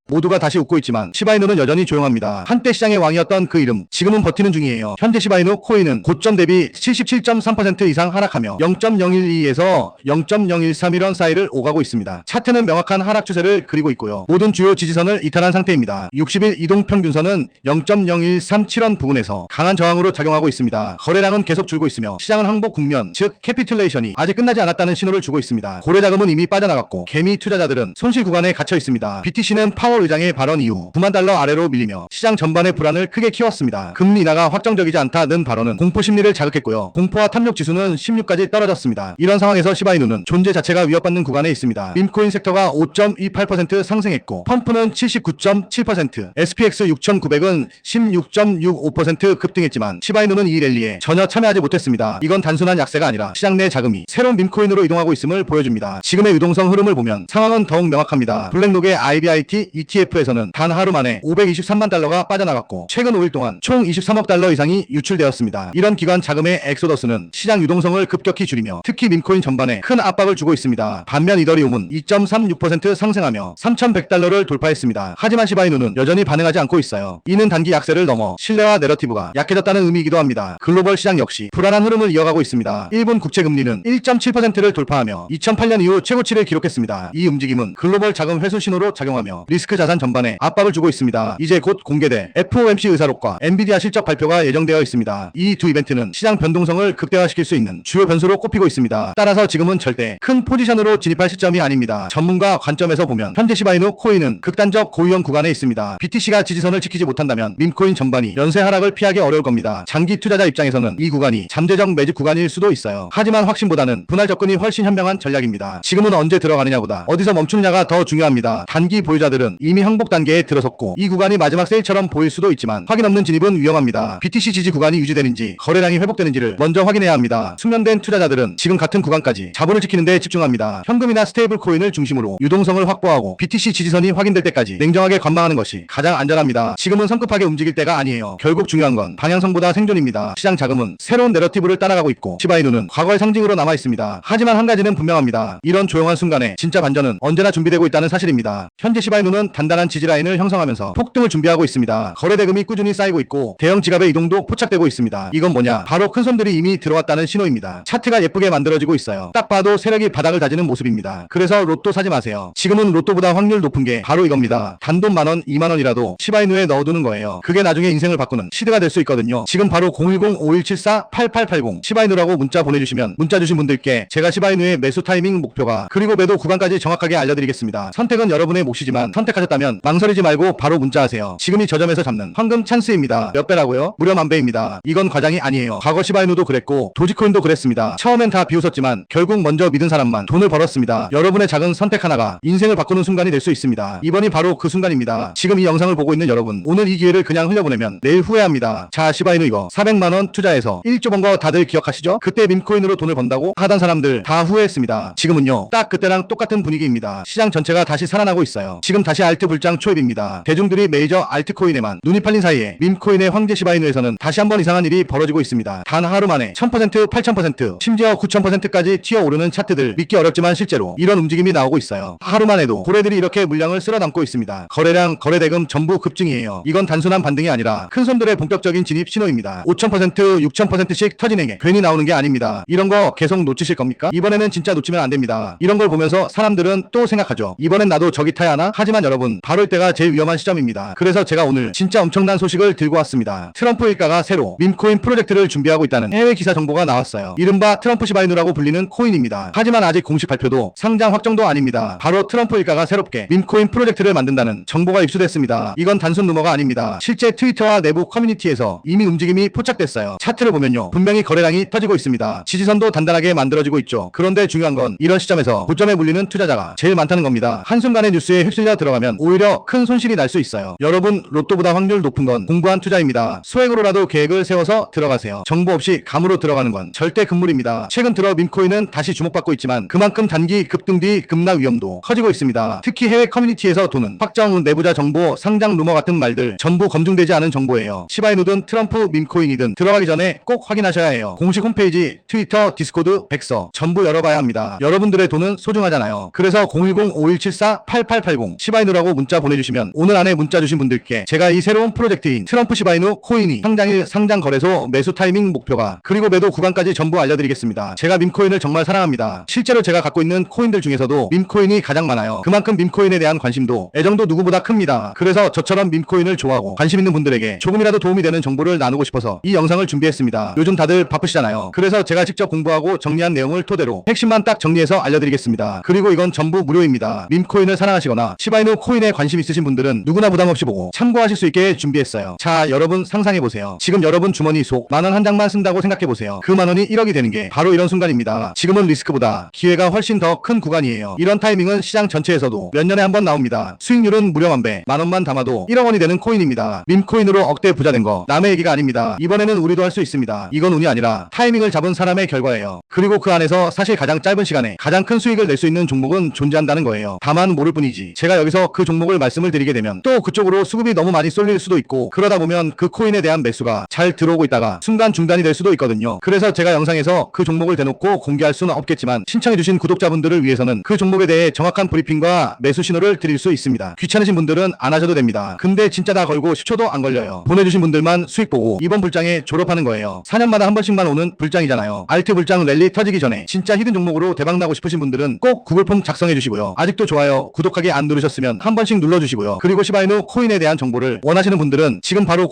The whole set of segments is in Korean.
모두가 다시 웃고 있지만 시바이누는 여전히 조용합니다. 한때 시장의 왕이었던 그 이름, 지금은 버티는 중이에요. 현재 시바이누 코인은 고점 대비 77.3% 이상 하락하며 0.012에서 0.013 사이를 오가고 있습니다. 차트는 명확한 하락 추세를 그리고 있고요. 모든 주요 지지선을 이탈한 상태입니다. 60일 이동평균선은 0.0137원 부근에서 강한 저항으로 작용하고 있습니다. 거래량은 계속 줄고 있으며 시장은 항복 국면, 즉 캐피툴레이션이 아직 끝나지 않았다는 신호를 주고 있습니다. 고래 자금은 이미 빠져나갔고 개미 투자자들은 손실 구간에 갇혀 있습니다. BTC는 파월 의장의 발언 이후 9만 달러 아래로 밀리며 시장 전반의 불안을 크게 키웠습니다. 금리 인하가 확정적이지 않다는 발언은 공포 심리를 자극했고요. 공포와 탐욕 지수는 16까지 떨어졌습니다. 이런 상황에서 시바이누는 존재 자체가 위협받는 구간에 있습니다. 밈코인 섹터가 5.28% 상승했고 펌프는 79.7%, SPX 6900은 16.65% 급등했지만 시바이누는 이 랠리에 전혀 참여하지 못했습니다. 이건 단순한 약세가 아니라 시장 내 자금이 새로운 밈코인으로 이동하고 있음을 보여줍니다. 지금의 유동성 흐름을 보면 상황은 더욱 명확합니다. 블랙록의 IBIT ETF에서는 단 하루 만에 523만 달러가 빠져나갔고 최근 5일 동안 총 23억 달러 이상이 유출되었습니다. 이런 기관 자금의 엑소더스는 시장 유동성을 급격히 줄이며 특히 밈코인 전반에 큰 압박을 주고 있습니다. 반면 이더리움은 2.36% 상승하며 3,100달러를 돌파했습니다. 하지만 시바이누는 여전히 반응하지 않고 있어요. 이는 단기 약세를 넘어 신뢰와 내러티브가 약해졌다는 의미이기도 합니다. 글로벌 시장 역시 불안한 흐름을 이어가고 있습니다. 일본 국채금리는 1.7%를 돌파하며 2008년 이후 최고치를 기록했습니다. 이 움직임은 글로벌 자금 회수 신호로 작용하며 리스크 자산 전반에 압박을 주고 있습니다. 이제 곧 공개될 FOMC 의사록과 엔비디아 실적 발표가 예정되어 있습니다. 이 두 이벤트는 시장 변동성을 극대화시킬 수 있는 주요 변수로 꼽히고 있습니다. 따라서 지금은 절대 큰 포지션으로 진입할 시점이 아닙니다. 전문가 관점에서 보면 현재 시바이누 코인은 극단적 고위험 구간에 있습니다. BTC가 지지선을 지키지 못한다면 밈코인 전반이 연쇄 하락을 피하기 어려울 겁니다. 장기 투자자 입장에서는 이 구간이 잠재적 매집 구간일 수도 있어요. 하지만 확신보다는 분할 접근이 훨씬 현명한 전략입니다. 지금은 언제 들어가느냐보다 어디서 멈추느냐가 더 중요합니다. 단기 보유자들은 이미 항복 단계에 들어섰고 이 구간이 마지막 세일처럼 보일 수도 있지만 확인 없는 진입은 위험합니다. BTC 지지 구간이 유지되는지 거래량이 회복되는지를 먼저 확인해야 합니다. 숙련된 투자자들은 지금 같은 구간까지 자본을 지키는 데 집중합니다. 현금이나 스테이블 코인을 중심으로 유동성을 확보하고 BTC 지지선이 확인될 때까지 냉정하게 관망하는 것이 가장 안전합니다. 지금은 성급하게 움직일 때가 아니에요. 결국 중요한 건 방향성보다 생존입니다. 시장 자금은 새로운 내러티브를 따라가고 있고 시바이누는 과거의 상징으로 남아 있습니다. 하지만 한 가지는 분명합니다. 이런 조용한 순간에 진짜 반전은 언제나 준비되고 있다는 사실입니다. 현재 시바이누는 단단한 지지라인을 형성하면서 폭등을 준비하고 있습니다. 거래 대금이 꾸준히 쌓이고 있고 대형 지갑의 이동도 포착되고 있습니다. 이건 뭐냐? 바로 큰 손들이 이미 들어왔다는 신호입니다. 차트가 예쁘게 만들어지고 있어요. 딱 봐도 세력이 바닥을 다지는 모습입니다. 그래서 로또 사지 마세요. 지금은 로또보다 확률 높은 게 바로 이겁니다. 단돈 만원, 2만원이라도 시바이누에 넣어두는 거예요. 그게 나중에 인생을 바꾸는 시드가 될 수 있거든요. 지금 바로 010-5174-8880 시바이누라고 문자 보내주시면 문자 주신 분들께 제가 시바이누의 매수 타이밍 목표가 그리고 매도 구간까지 정확하게 알려드리겠습니다. 선택은 여러분의 몫이지만 선택하셨다면 망설이지 말고 바로 문자하세요. 지금이 저점에서 잡는 황금 찬스입니다. 몇 배라고요? 무려 10,000배입니다. 이건 과장이 아니에요. 과거 시바이누도 그랬고 도지코인도 그랬습니다. 처음엔 다 비웃었지만 결국 먼저 믿은 사람만 돈을 벌었습니다. 여러분의 작은 선택 하나가 인생을 바꾸는 순간이 될 수 있습니다. 이번이 바로 그 순간입니다. 지금 이 영상을 보고 있는 여러분, 오늘 이 기회를 그냥 흘려보내면 내일 후회합니다. 자, 시바이누 이거 400만원 투자해서 1조 번 거 다들 기억하시죠? 그때 밈코인으로 돈을 번다고 하던 사람들 다 후회했습니다. 지금은요, 딱 그때랑 똑같은 분위기입니다. 시장 전체가 다시 살아나고 있어요. 지금 다시 알트 불장 초입입니다. 대중들이 메이저 알트코인에만 눈이 팔린 사이에 밈코인의 황제 시바이누에서는 다시 한번 이상한 일이 벌어지고 있습니다. 단 하루 만에 1000%, 8000%, 심지어 9000%까지 튀어오르는 차트들 믿기 어렵지만 실제로 이런 움직임이 나오고 있어요. 하루만 해도 고래들이 이렇게 물량을 쓸어 담고 있습니다. 거래량, 거래대금 전부 급증이에요. 이건 단순한 반등이 아니라 큰 손들의 본격적인 진입 신호입니다. 5000%, 6000%씩 터지는 게 괜히 나오는 게 아닙니다. 이런 거 계속 놓치실 겁니까? 이번에는 진짜 놓치면 안 됩니다. 이런 걸 보면서 사람들은 또 생각하죠. 이번엔 나도 저기 타야 하나? 하지만 여러분, 바로 이때가 제일 위험한 시점입니다. 그래서 제가 오늘 진짜 엄청난 소식을 들고 왔습니다. 트럼프 일가가 새로 밈코인 프로젝트를 준비하고 있다는 해외 기사 정보가 나왔어요. 이른바 트럼프 시바이누라고 불리는 코인입니다. 하지만 아직 공식 발표도 상장 확정도 아닙니다. 바로 트럼프 일가가 새롭게 밈코인 프로젝트를 만든다는 정보가 입수됐습니다. 이건 단순 루머가 아닙니다. 실제 트위터와 내부 커뮤니티에서 이미 움직임이 포착됐어요. 차트를 보면요, 분명히 거래량이 터지고 있습니다. 지지선도 단단하게 만들어지고 있죠. 그런데 중요한 건 이런 시점에서 고점에 물리는 투자자가 제일 많다는 겁니다. 한순간의 뉴스에 휩쓸려 들어가면 오히려 큰 손실이 날 수 있어요. 여러분, 로또보다 확률 높은 건 공부한 투자입니다. 소액으로라도 계획을 세워서 들어가세요. 정보 없이 감으로 들어가는 건 절대 금물입니다. 최근 들어 밈코인은 다시 주목받고 있지만 그만큼 단기 급등 뒤 급락 위험도 커지고 있습니다. 특히 해외 커뮤니티에서 도는 확정, 내부자 정보, 상장 루머 같은 말들 전부 검증되지 않은 정보예요. 시바이누든 트럼프 밈코인이든 들어가기 전에 꼭 확인하셔야 해요. 공식 홈페이지, 트위터, 디스코드, 백서 전부 열어봐야 합니다. 여러분들의 돈은 소중하잖아요. 그래서 010-5174-8880 시바이누라 시바이누라고 문자 보내주시면 오늘 안에 문자 주신 분들께 제가 이 새로운 프로젝트인 트럼프 시바이누 코인이 상장일 상장 거래소 매수 타이밍 목표가 그리고 매도 구간까지 전부 알려드리겠습니다. 제가 밈코인을 정말 사랑합니다. 실제로 제가 갖고 있는 코인들 중에서도 밈코인이 가장 많아요. 그만큼 밈코인에 대한 관심도 애정도 누구보다 큽니다. 그래서 저처럼 밈코인을 좋아하고 관심 있는 분들에게 조금이라도 도움이 되는 정보를 나누고 싶어서 이 영상을 준비했습니다. 요즘 다들 바쁘시잖아요. 그래서 제가 직접 공부하고 정리한 내용을 토대로 핵심만 딱 정리해서 알려드리겠습니다. 그리고 이건 전부 무료입니다. 밈코인을 사랑하시거나 시바이누 코인에 관심 있으신 분들은 누구나 부담없이 보고 참고하실 수 있게 준비했어요. 자, 여러분 상상해보세요. 지금 여러분 주머니 속 만원 한 장만 쓴다고 생각해보세요. 그 만원이 1억이 되는 게 바로 이런 순간입니다. 지금은 리스크보다 기회가 훨씬 더 큰 구간이에요. 이런 타이밍은 시장 전체에서도 몇 년에 한 번 나옵니다. 수익률은 무려 만배, 만원만 담아도 1억 원이 되는 코인입니다. 밈코인으로 억대 부자 된 거 남의 얘기가 아닙니다. 이번에는 우리도 할 수 있습니다. 이건 운이 아니라 타이밍을 잡은 사람의 결과예요. 그리고 그 안에서 사실 가장 짧은 시간에 가장 큰 수익을 낼 수 있는 종목은 존재한다는 거예요. 다만 모를 뿐이지. 제가 여기서 그 종목을 말씀을 드리게 되면 또 그쪽으로 수급이 너무 많이 쏠릴 수도 있고 그러다 보면 그 코인에 대한 매수가 잘 들어오고 있다가 순간 중단이 될 수도 있거든요. 그래서 제가 영상에서 그 종목을 대놓고 공개할 수는 없겠지만 신청해주신 구독자분들을 위해서는 그 종목에 대해 정확한 브리핑과 매수 신호를 드릴 수 있습니다. 귀찮으신 분들은 안 하셔도 됩니다. 근데 진짜 다 걸고 10초도 안 걸려요. 보내주신 분들만 수익 보고 이번 불장에 졸업하는 거예요. 4년마다 한 번씩만 오는 불장이잖아요. 알트 불장 랠리 터지기 전에 진짜 히든 종목으로 대박나고 싶으신 분들은 꼭 구글 폼 작성해주시고요. 아직도 좋아요, 구독하기 안 누르셨으면 한 번씩 눌러주시고요. 그리고 시바이누 코인에 대한 정보를 원하시는 분들은 지금 바로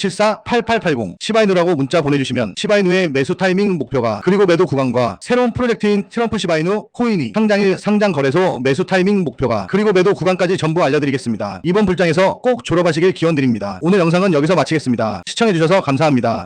010-5174-8880 시바이누라고 문자 보내주시면 시바이누의 매수 타이밍 목표가 그리고 매도 구간과 새로운 프로젝트인 트럼프 시바이누 코인이 상장일 상장 거래소 매수 타이밍 목표가 그리고 매도 구간까지 전부 알려드리겠습니다. 이번 불장에서 꼭 졸업하시길 기원드립니다. 오늘 영상은 여기서 마치겠습니다. 시청해주셔서 감사합니다.